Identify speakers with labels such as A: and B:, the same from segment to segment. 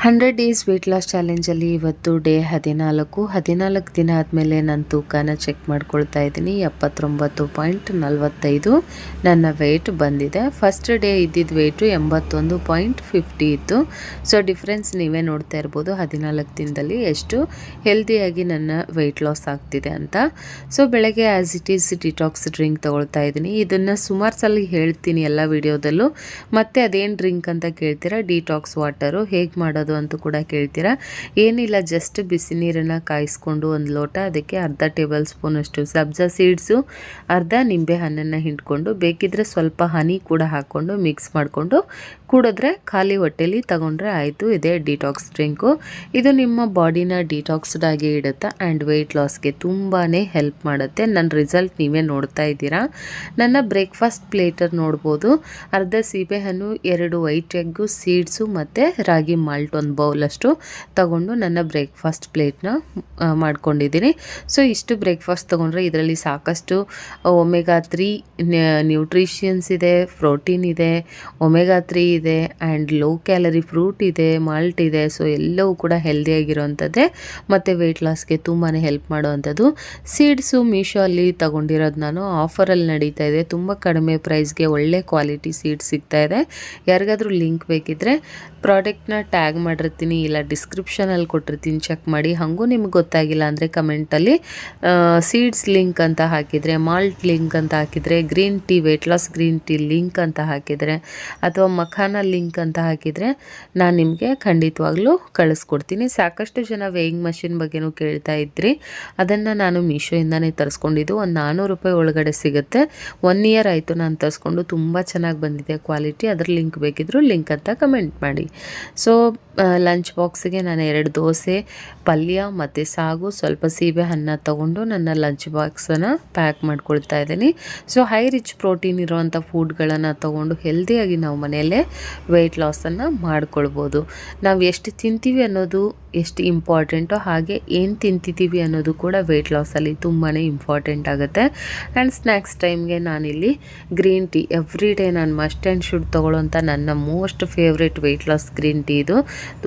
A: 100 days wait loss ಚಾಲೆಂಜಲ್ಲಿ ಇವತ್ತು day 14 ದಿನ ಆದಮೇಲೆ ನಾನು ತೂಕನ ಚೆಕ್ ಮಾಡ್ಕೊಳ್ತಾ ಇದ್ದೀನಿ. 79.45 ನನ್ನ ವೆಯ್ಟ್ ಬಂದಿದೆ. ಫಸ್ಟ್ ಡೇ ಇದ್ದಿದ್ದು ವೆಯ್ಟು 81.50 ಇತ್ತು. ಸೊ ಡಿಫ್ರೆನ್ಸ್ ನೀವೇ ನೋಡ್ತಾ ಇರ್ಬೋದು 14 ದಿನದಲ್ಲಿ ಎಷ್ಟು ಹೆಲ್ದಿಯಾಗಿ ನನ್ನ ವೆಯ್ಟ್ ಲಾಸ್ ಆಗ್ತಿದೆ ಅಂತ. ಸೊ ಬೆಳಗ್ಗೆ as it is detox drink ತೊಗೊಳ್ತಾ ಇದ್ದೀನಿ. ಇದನ್ನು ಸುಮಾರು ಸಲ ಹೇಳ್ತೀನಿ ಎಲ್ಲ ವಿಡಿಯೋದಲ್ಲೂ. ಮತ್ತು ಅದೇನು ಡ್ರಿಂಕ್ ಅಂತ ಕೇಳ್ತೀರಾ, ಡಿಟಾಕ್ಸ್ ವಾಟರು ಹೇಗೆ ಮಾಡೋದು ಅಂತ ಕೂಡ ಕೇಳ್ತೀರಾ. ಏನಿಲ್ಲ, ಜಸ್ಟ್ ಬಿಸಿ ನೀರನ್ನು ಕಾಯಿಸ್ಕೊಂಡು ಒಂದು ಲೋಟ, ಅದಕ್ಕೆ ಅರ್ಧ ಟೇಬಲ್ ಸ್ಪೂನ್ ಅಷ್ಟು ಸಬ್ಜಾ ಸೀಡ್ಸು, ಅರ್ಧ ನಿಂಬೆ ಹಣ್ಣನ್ನು ಹಿಂಡ್ಕೊಂಡು, ಬೇಕಿದ್ರೆ ಸ್ವಲ್ಪ ಹನಿ ಕೂಡ ಹಾಕ್ಕೊಂಡು ಮಿಕ್ಸ್ ಮಾಡಿಕೊಂಡು ಕುಡಿದ್ರೆ ಖಾಲಿ ಹೊಟ್ಟೆಲಿ ತಗೊಂಡ್ರೆ ಆಯಿತು. ಇದೇ ಡಿಟಾಕ್ಸ್ ಡ್ರಿಂಕು. ಇದು ನಿಮ್ಮ ಬಾಡಿನ ಡಿಟಾಕ್ಸ್ಡ್ ಆಗಿ ಇಡುತ್ತೆ ಆ್ಯಂಡ್ ವೆಯ್ಟ್ ಲಾಸ್ಗೆ ತುಂಬಾ ಹೆಲ್ಪ್ ಮಾಡುತ್ತೆ. ನನ್ನ ರಿಸಲ್ಟ್ ನೀವೇ ನೋಡ್ತಾ ಇದ್ದೀರಾ. ನನ್ನ ಬ್ರೇಕ್ಫಾಸ್ಟ್ ಪ್ಲೇಟರ್ ನೋಡ್ಬೋದು. ಅರ್ಧ ಸೀಬೆಹಣ್ಣು, 2 ವೈಟ್ ಎಗ್ಗು, ಸೀಡ್ಸು ಮತ್ತು ರಾಗಿ ಮಾಲ್ಟ್ ಒಂದು ಬೌಲಷ್ಟು ತಗೊಂಡು ನನ್ನ ಬ್ರೇಕ್ಫಾಸ್ಟ್ ಪ್ಲೇಟ್ನ ಮಾಡ್ಕೊಂಡಿದ್ದೀನಿ. ಸೊ ಇಷ್ಟು ಬ್ರೇಕ್ಫಾಸ್ಟ್ ತೊಗೊಂಡ್ರೆ ಇದರಲ್ಲಿ ಸಾಕಷ್ಟು ಒಮೆಗಾ 3 ನ್ಯೂಟ್ರಿಷನ್ಸ್ ಇದೆ, ಪ್ರೋಟೀನ್ ಇದೆ, ಒಮೆಗಾ 3 ಇದೆ ಆ್ಯಂಡ್ ಲೋ ಕ್ಯಾಲರಿ ಫ್ರೂಟ್ ಇದೆ, ಮಾಲ್ಟ್ ಇದೆ. ಸೊ ಎಲ್ಲವೂ ಕೂಡ ಹೆಲ್ದಿಯಾಗಿರೋವಂಥದ್ದೇ ಮತ್ತು ವೆಯ್ಟ್ ಲಾಸ್ಗೆ ತುಂಬಾ ಹೆಲ್ಪ್ ಮಾಡೋವಂಥದ್ದು. ಸೀಡ್ಸು ಮೀಶೋ ಅಲ್ಲಿ ತೊಗೊಂಡಿರೋದು ನಾನು. ಆಫರಲ್ಲಿ ನಡೀತಾ ಇದೆ, ತುಂಬ ಕಡಿಮೆ ಪ್ರೈಸ್ಗೆ ಒಳ್ಳೆ ಕ್ವಾಲಿಟಿ ಸೀಡ್ಸ್ ಸಿಗ್ತಾ ಇದೆ. ಯಾರಿಗಾದರೂ ಲಿಂಕ್ ಬೇಕಿದ್ದರೆ ಪ್ರಾಡಕ್ಟ್ನ ಟ್ಯಾಗ್ ಮಾಡಿರ್ತೀನಿ, ಇಲ್ಲ ಡಿಸ್ಕ್ರಿಪ್ಷನಲ್ಲಿ ಕೊಟ್ಟಿರ್ತೀನಿ, ಚೆಕ್ ಮಾಡಿ. ಹಾಗೂ ನಿಮ್ಗೆ ಗೊತ್ತಾಗಿಲ್ಲ ಅಂದರೆ ಕಮೆಂಟಲ್ಲಿ ಸೀಡ್ಸ್ ಲಿಂಕ್ ಅಂತ ಹಾಕಿದರೆ, ಮಾಲ್ಟ್ ಲಿಂಕ್ ಅಂತ ಹಾಕಿದರೆ, green tea weight loss green tea link ಅಂತ ಹಾಕಿದರೆ, ಅಥವಾ ಮಖಾನ ಲಿಂಕ್ ಅಂತ ಹಾಕಿದರೆ ನಾನು ನಿಮಗೆ ಖಂಡಿತವಾಗ್ಲೂ ಕಳಿಸ್ಕೊಡ್ತೀನಿ. ಸಾಕಷ್ಟು ಜನ ವೇಯಿಂಗ್ ಮಷಿನ್ ಬಗ್ಗೆನೂ ಕೇಳ್ತಾ ಇದ್ರಿ. ಅದನ್ನು ನಾನು ಮೀಶೋಯಿಂದನೇ ತರಿಸ್ಕೊಂಡಿದ್ದು. ಒಂದು 400 ರೂಪಾಯಿ ಒಳಗಡೆ ಸಿಗುತ್ತೆ. 1 ಇಯರ್ ಆಯಿತು ನಾನು ತರಿಸ್ಕೊಂಡು. ತುಂಬ ಚೆನ್ನಾಗಿ ಬಂದಿದೆ ಕ್ವಾಲಿಟಿ. ಅದ್ರ ಲಿಂಕ್ ಬೇಕಿದ್ದರೂ ಲಿಂಕ್ ಅಂತ ಕಮೆಂಟ್ ಮಾಡಿ. ಸೊ ಲಂಚ್ ಬಾಕ್ಸಿಗೆ ನಾನು 2 ದೋಸೆ, ಪಲ್ಯ ಮತ್ತು ಸಾಗು, ಸ್ವಲ್ಪ ಸೀಬೆ ಹಣ್ಣು ತೊಗೊಂಡು ನನ್ನ ಲಂಚ್ ಬಾಕ್ಸನ್ನು ಪ್ಯಾಕ್ ಮಾಡ್ಕೊಳ್ತಾ ಇದ್ದೀನಿ. ಸೊ ಹೈ ರಿಚ್ ಪ್ರೋಟೀನ್ ಇರೋವಂಥ ಫುಡ್ಗಳನ್ನು ತೊಗೊಂಡು ಹೆಲ್ದಿಯಾಗಿ ನಾವು ಮನೆಯಲ್ಲೇ ವೆಯ್ಟ್ ಲಾಸನ್ನು ಮಾಡ್ಕೊಳ್ಬೋದು. ನಾವು ಎಷ್ಟು ತಿಂತೀವಿ ಅನ್ನೋದು ಎಷ್ಟು ಇಂಪಾರ್ಟೆಂಟೋ, ಹಾಗೆ ಏನು ತಿಂತಿದ್ದೀವಿ ಅನ್ನೋದು ಕೂಡ ವೆಯ್ಟ್ ಲಾಸಲ್ಲಿ ತುಂಬಾ ಇಂಪಾರ್ಟೆಂಟ್ ಆಗುತ್ತೆ. ಆ್ಯಂಡ್ ಸ್ನ್ಯಾಕ್ಸ್ ಟೈಮ್ಗೆ ನಾನಿಲ್ಲಿ ಗ್ರೀನ್ ಟೀ ಎವ್ರಿ ಡೇ ನಾನು ಮಸ್ಟ್ ಆ್ಯಂಡ್ ಶುಡ್ ತೊಗೊಳ್ಳೋಂಥ ನನ್ನ most favourite weight loss green tea. ಇದು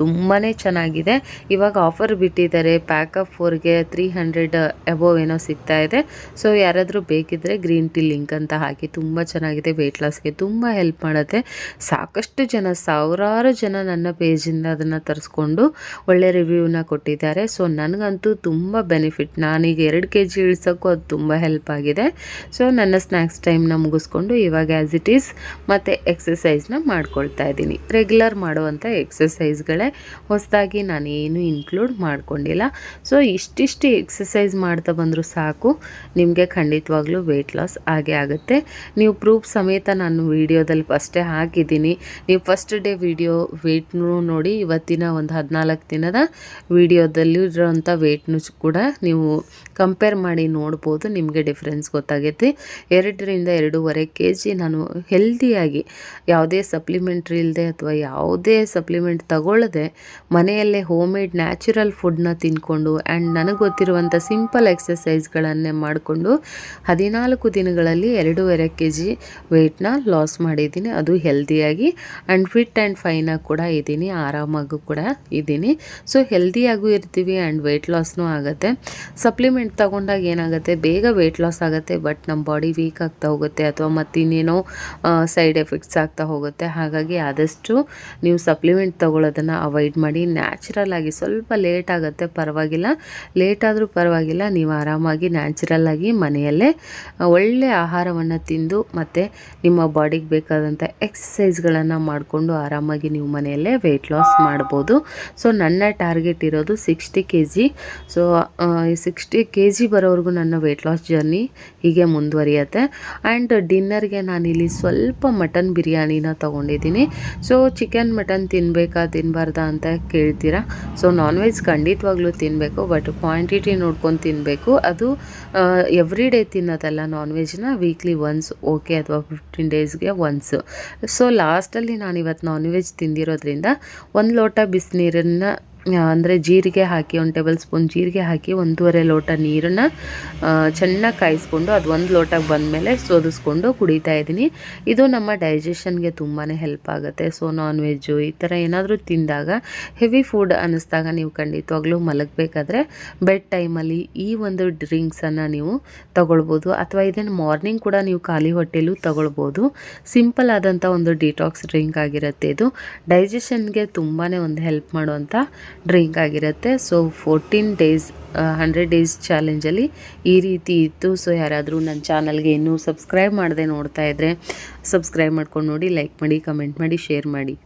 A: ತುಂಬಾ ಚೆನ್ನಾಗಿದೆ. ಇವಾಗ ಆಫರ್ ಬಿಟ್ಟಿದ್ದಾರೆ. ಪ್ಯಾಕಪ್ 4ಗೆ 300 ಅಬೋವ್ ಏನೋ ಸಿಗ್ತಾ ಇದೆ. ಸೊ ಯಾರಾದರೂ ಬೇಕಿದ್ದರೆ ಗ್ರೀನ್ ಟೀ ಲಿಂಕ್ ಅಂತ ಹಾಕಿ. ತುಂಬ ಚೆನ್ನಾಗಿದೆ, ವೆಯ್ಟ್ ಲಾಸ್ಗೆ ತುಂಬ ಹೆಲ್ಪ್ ಮಾಡುತ್ತೆ. ಸಾಕಷ್ಟು ಜನ, ಸಾವಿರಾರು ಜನ ನನ್ನ ಪೇಜಿಂದ ಅದನ್ನು ತರಿಸ್ಕೊಂಡು ಒಳ್ಳೆ ರಿವ್ಯೂನ ಕೊಟ್ಟಿದ್ದಾರೆ. ಸೊ ನನಗಂತೂ ತುಂಬ ಬೆನಿಫಿಟ್. ನಾನೀಗ 2 kg ಇಳಿಸೋಕ್ಕೂ ಅದು ತುಂಬ ಹೆಲ್ಪ್ ಆಗಿದೆ. ಸೊ ನನ್ನ ಸ್ನ್ಯಾಕ್ಸ್ ಟೈಮ್ನ ಮುಗಿಸ್ಕೊಂಡು ಇವಾಗ ಆ್ಯಸ್ ಇಟ್ ಈಸ್ ಮತ್ತು ಎಕ್ಸಸೈಸ್ನ ಮಾಡ್ಕೊಳ್ತಾ ಇದ್ದೀನಿ. ರೆಗ್ಯುಲರ್ ಮಾಡುವಂಥ ಎಕ್ಸಸೈಸ್ಗಳೇ, ಹೊಸದಾಗಿ ನಾನೇನು ಇನ್ಕ್ಲೂಡ್ ಮಾಡ್ಕೊಂಡಿಲ್ಲ. ಸೊ ಇಷ್ಟಿಷ್ಟು ಎಕ್ಸಸೈಸ್ ಮಾಡ್ತಾ ಬಂದರೂ ಸಾಕು, ನಿಮಗೆ ಖಂಡಿತವಾಗ್ಲೂ ವೆಯ್ಟ್ ಲಾಸ್ ಆಗೇ ಆಗುತ್ತೆ. ನೀವು ಪ್ರೂಫ್ ಸಮೇತ ನಾನು ವೀಡಿಯೋದಲ್ಲಿ ಫಸ್ಟೇ ಹಾಕಿದ್ದೀನಿ. ನೀವು ಫಸ್ಟ್ ಡೇ ವಿಡಿಯೋ ವೆಯ್ಟ್ನೂ ನೋಡಿ, ಇವತ್ತಿನ ಒಂದು 14 ದಿನದ ವಿಡಿಯೋದಲ್ಲಿರೋಂಥ ವೆಯ್ಟ್ನೂ ಕೂಡ ನೀವು ಕಂಪೇರ್ ಮಾಡಿ ನೋಡ್ಬೋದು. ನಿಮಗೆ ಡಿಫ್ರೆನ್ಸ್ ಗೊತ್ತಾಗೈತಿ. 2ರಿಂದ 2.5 kg ನಾನು ಹೆಲ್ದಿಯಾಗಿ, ಯಾವುದೇ ಸಪ್ಲಿಮೆಂಟ್ರಿ ಇಲ್ಲದೆ ಅಥವಾ ಯಾವುದೇ ಸಪ್ಲಿಮೆಂಟ್ ತಗೊಳ್ಳದೆ ಮನೆಯಲ್ಲೇ ಹೋಮ್ ಮೇಡ್ ನ್ಯಾಚುರಲ್ ಫುಡ್ನ ತಿಂದ್ಕೊಂಡು ಆ್ಯಂಡ್ ನನಗೆ ಗೊತ್ತಿರುವಂಥ ಸಿಂಪಲ್ ಎಕ್ಸಸೈಸ್ಗಳನ್ನೇ ಮಾಡಿಕೊಂಡು 14 ದಿನಗಳಲ್ಲಿ 2.5 kg ವೆಯ್ಟ್ನ ಲಾಸ್ ಮಾಡಿದ್ದೀನಿ. ಅದು ಹೆಲ್ದಿಯಾಗಿ ಆ್ಯಂಡ್ ಫಿಟ್ ಆ್ಯಂಡ್ ಫೈನಾಗಿ ಕೂಡ ಇದ್ದೀನಿ, ಆರಾಮಾಗೂ ಕೂಡ ಇದ್ದೀನಿ. ಸೊ ಹೆಲ್ದಿಯಾಗೂ ಇರ್ತೀವಿ ಆ್ಯಂಡ್ ವೆಯ್ಟ್ ಲಾಸ್ನೂ ಆಗುತ್ತೆ. ಸಪ್ಲಿಮೆಂಟ್ ತಗೊಂಡಾಗ ಏನಾಗುತ್ತೆ, ಬೇಗ ವೆಯ್ಟ್ ಲಾಸ್ ಆಗುತ್ತೆ, ಬಟ್ ನಮ್ಮ ಬಾಡಿ ವೀಕ್ ಆಗ್ತಾ ಹೋಗುತ್ತೆ ಅಥವಾ ಮತ್ತಿನ್ನೇನೋ ಸೈಡ್ ಎಫೆಕ್ಟ್ಸ್ ಆಗ್ತಾ ಹೋಗುತ್ತೆ. ಹಾಗಾಗಿ ಆದಷ್ಟು ನೀವು ಸಪ್ಲಿಮೆಂಟ್ ತೊಗೊಳ್ಳೋದನ್ನು ಅವಾಯ್ಡ್ ಮಾಡಿ. ನ್ಯಾಚುರಲ್ ಆಗಿ, ಸ್ವಲ್ಪ ಲೇಟ್ ಆಗುತ್ತೆ ಪರವಾಗಿಲ್ಲ, ಲೇಟ್ ಆದರೂ ಪರವಾಗಿಲ್ಲ, ನೀವು ಆರಾಮಾಗಿ ನ್ಯಾಚುರಲ್ ಆಗಿ ಮನೆಯಲ್ಲೇ ಒಳ್ಳೆಯ ಆಹಾರವನ್ನು ತಿಂದು ಮತ್ತು ನಿಮ್ಮ ಬಾಡಿಗೆ ಬೇಕಾದಂಥ ಎಕ್ಸಸೈಸ್ಗಳನ್ನು ಮಾಡಿಕೊಂಡು ಆರಾಮಾಗಿ ನೀವು ಮನೆಯಲ್ಲೇ ವೆಯ್ಟ್ ಲಾಸ್ ಮಾಡ್ಬೋದು. ಸೊ ನನ್ನ ಟಾರ್ಗೆಟ್ ಇರೋದು 60 kg. ಸೊ 60 kg ಬರೋವರೆಗೂ ನನ್ನ ವೆಯ್ಟ್ ಲಾಸ್ ಜರ್ನಿ ಹೀಗೆ ಮುಂದುವರಿಯುತ್ತೆ. ಆ್ಯಂಡ್ ಡಿನ್ನರ್ಗೆ ನಾನಿಲ್ಲಿ ಸ್ವಲ್ಪ ಮಟನ್ ಬಿರಿಯಾನಿನ ತೊಗೊಂಡಿದ್ದೀನಿ. ಸೊ ಚಿಕನ್ ಮಟನ್ ತಿನ್ನಬಾರ್ದಾ ಅಂತ ಕೇಳ್ತೀರಾ. ಸೊ ನಾನ್ ವೆಜ್ ಖಂಡಿತವಾಗ್ಲೂ ತಿನ್ನಬೇಕು, ಬಟ್ ಕ್ವಾಂಟಿಟಿ ನೋಡ್ಕೊಂಡು ತಿನ್ನಬೇಕು. ಅದು ಎವ್ರಿ ಡೇ ತಿನ್ನೋದಲ್ಲ ನಾನ್ ವೆಜ್ನ, ವೀಕ್ಲಿ ಒನ್ಸ್ ಓಕೆ, ಅಥವಾ 15 ಡೇಸ್ಗೆ ಒನ್ಸ್. ಸೊ ಲಾಸ್ಟಲ್ಲಿ ನಾನು ಇವತ್ತು ನಾನ್ ವೆಜ್ ತಿಂದಿರೋದ್ರಿಂದ 1 ಲೋಟ ಬಿಸಿನೀರನ್ನು ಅಂದರೆ ಜೀರಿಗೆ ಹಾಕಿ 1 ಟೇಬಲ್ ಸ್ಪೂನ್ ಜೀರಿಗೆ ಹಾಕಿ 1.5 ಲೋಟ ನೀರನ್ನು ಚೆನ್ನಾಗಿ ಕಾಯಿಸ್ಕೊಂಡು ಅದು 1 ಲೋಟಕ್ಕೆ ಬಂದಮೇಲೆ ಸೋದಿಸ್ಕೊಂಡು ಕುಡಿತಾ ಇದ್ದೀನಿ. ಇದು ನಮ್ಮ ಡೈಜೆಷನ್ಗೆ ತುಂಬಾ ಹೆಲ್ಪ್ ಆಗುತ್ತೆ. ಸೊ ನಾನ್ ವೆಜ್ಜು ಈ ಥರ ಏನಾದರೂ ತಿಂದಾಗ ಹೆವಿ ಫುಡ್ ಅನ್ನಿಸ್ದಾಗ ನೀವು ಖಂಡಿತವಾಗ್ಲೂ ಮಲಗಬೇಕಾದ್ರೆ ಬೆಡ್ ಟೈಮಲ್ಲಿ ಈ ಒಂದು ಡ್ರಿಂಕ್ಸನ್ನು ನೀವು ತಗೊಳ್ಬೋದು, ಅಥವಾ ಇದನ್ನು ಮಾರ್ನಿಂಗ್ ಕೂಡ ನೀವು ಖಾಲಿ ಹೊಟ್ಟೆಲೂ ತಗೊಳ್ಬೋದು. ಸಿಂಪಲ್ ಆದಂಥ ಒಂದು ಡಿಟಾಕ್ಸ್ ಡ್ರಿಂಕ್ ಆಗಿರುತ್ತೆ. ಇದು ಡೈಜೆಷನ್ಗೆ ತುಂಬಾ ಒಂದು ಹೆಲ್ಪ್ ಮಾಡುವಂಥ ಡ್ರಿಂಕ್ ಆಗಿರುತ್ತೆ. ಸೊ 14 ಡೇಸ್ 100 ಡೇಸ್ ಚಾಲೆಂಜಲ್ಲಿ ಈ ರೀತಿ ಇತ್ತು. ಸೊ ಯಾರಾದರೂ ನನ್ನ ಚಾನಲ್ಗೆ ಇನ್ನೂ ಸಬ್ಸ್ಕ್ರೈಬ್ ಮಾಡದೆ ನೋಡ್ತಾ ಇದ್ದರೆ ಸಬ್ಸ್ಕ್ರೈಬ್ ಮಾಡ್ಕೊಂಡು ನೋಡಿ, ಲೈಕ್ ಮಾಡಿ, ಕಮೆಂಟ್ ಮಾಡಿ, ಶೇರ್ ಮಾಡಿ.